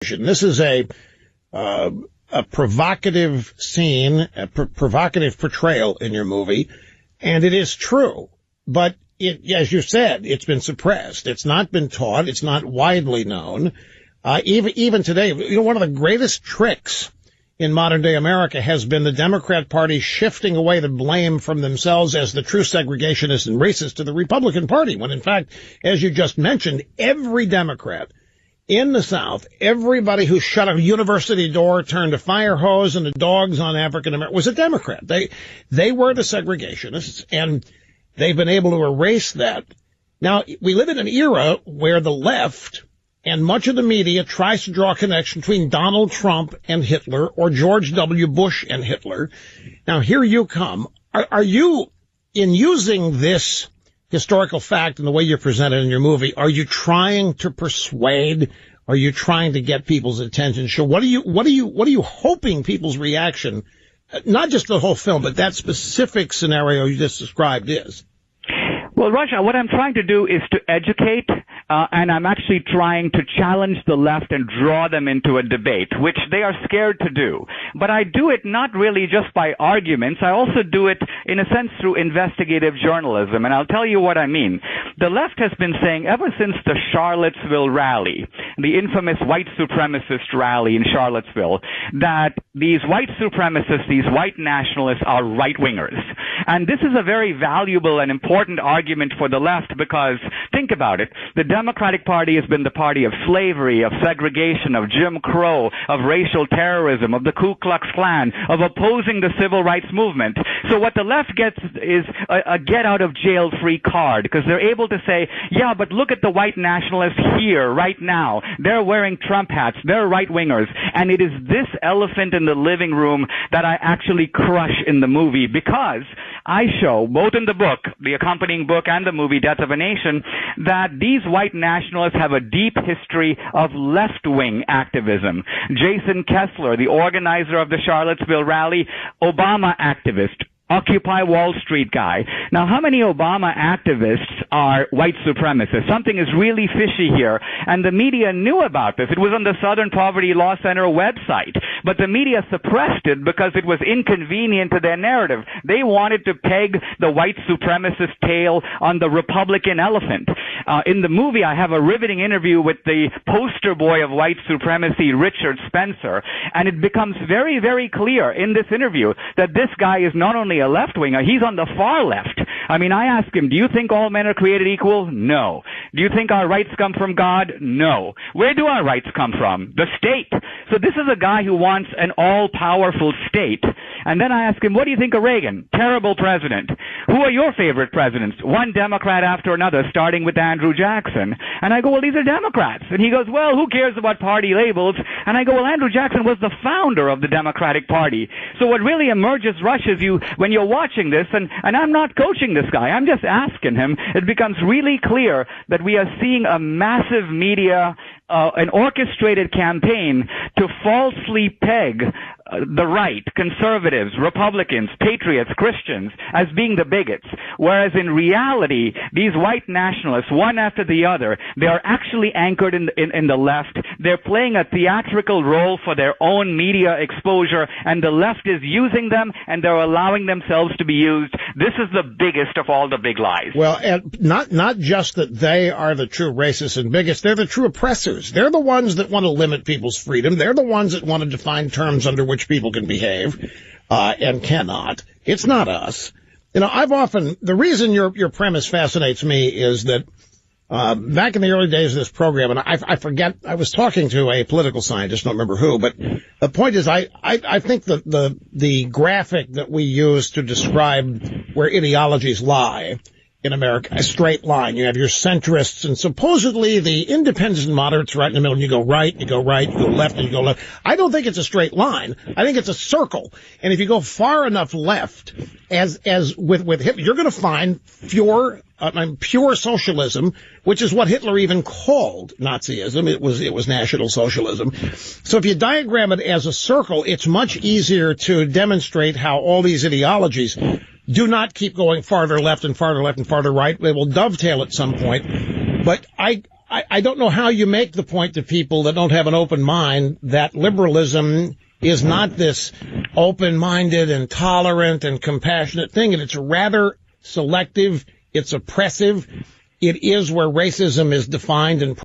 This is a provocative scene, a provocative portrayal in your movie, and it is true. But as you said, it's been suppressed. It's not been taught. It's not widely known. Even today, one of the greatest tricks in modern day America has been the Democrat Party shifting away the blame from themselves as the true segregationist and racist to the Republican Party, when in fact, as you just mentioned, every Democrat in the South, everybody who shut a university door, turned a fire hose and the dogs on African Americans was a Democrat. They were the segregationists, and they've been able to erase that. Now, we live in an era where the left and much of the media tries to draw a connection between Donald Trump and Hitler or George W. Bush and Hitler. Now, here you come. Are you, in using this historical fact and the way you present it in your movie, are you trying to persuade? Are you trying to get people's attention? So what are you hoping people's reaction, not just the whole film, but that specific scenario you just described is? Well, Rush, what I'm trying to do is to educate, and I'm actually trying to challenge the left and draw them into a debate, which they are scared to do. But I do it not really just by arguments. I also do it, in a sense, through investigative journalism, and I'll tell you what I mean. The left has been saying ever since the Charlottesville rally, the infamous white supremacist rally in Charlottesville, that these white supremacists, these white nationalists are right-wingers. And this is a very valuable and important argument for the left because, think about it, the Democratic Party has been the party of slavery, of segregation, of Jim Crow, of racial terrorism, of the Ku Klux Klan, of opposing the civil rights movement. So what the left gets is a get-out-of-jail-free card because they're able to say, yeah, but look at the white nationalists here right now. They're wearing Trump hats. They're right-wingers. And it is this elephant in the living room that I actually crush in the movie because I show, both in the book, the accompanying book and the movie Death of a Nation, that these white nationalists have a deep history of left-wing activism. Jason Kessler, the organizer of the Charlottesville rally, Obama activist, Occupy Wall Street guy. Now, how many Obama activists are white supremacists? Something is really fishy here, and the media knew about this. It was on the Southern Poverty Law Center website, but the media suppressed it because it was inconvenient to their narrative. They wanted to peg the white supremacist tail on the Republican elephant. In the movie, I have a riveting interview with the poster boy of white supremacy, Richard Spencer, and it becomes very, very clear in this interview that this guy is not only a left-winger, he's on the far left. I mean, I asked him, do you think all men are created equal? No. Do you think our rights come from God? No. Where do our rights come from? The state. So this is a guy who wants an all-powerful state. And then I asked him, what do you think of Reagan? Terrible president. Who are your favorite presidents? One Democrat after another, starting with Andrew Jackson. And I go, well, these are Democrats. And he goes, well, who cares about party labels? And I go, well, Andrew Jackson was the founder of the Democratic Party. So what really emerges, Rush, is when you're watching this, and I'm not coaching this guy, I'm just asking him, it becomes really clear that we are seeing a massive media, an orchestrated campaign to falsely peg the right, conservatives, Republicans, patriots, Christians, as being the bigots. Whereas in reality, these white nationalists, one after the other, they are actually anchored in the left. They're playing a theatrical role for their own media exposure, and the left is using them, and they're allowing themselves to be used. This is the biggest of all the big lies. Well, and not just that they are the true racists and bigots, they're the true oppressors. They're the ones that want to limit people's freedom. They're the ones that want to define terms under which people can behave and cannot. It's not us. You know, the reason your premise fascinates me is that back in the early days of this program, and I forget, I was talking to a political scientist, don't remember who, but the point is I think that the graphic that we use to describe where ideologies lie in America, a straight line. You have your centrists and supposedly the independents and moderates right in the middle, and you go right, you go right, you go left, and you go left. I don't think it's a straight line. I think it's a circle. And if you go far enough left, as with Hitler, you're going to find pure socialism, which is what Hitler even called Nazism. It was National Socialism. So if you diagram it as a circle, it's much easier to demonstrate how all these ideologies do not keep going farther left and farther left and farther right. They will dovetail at some point. But I I don't know how you make the point to people that don't have an open mind that liberalism is not this open-minded and tolerant and compassionate thing, and it's rather selective, it's oppressive, it is where racism is defined and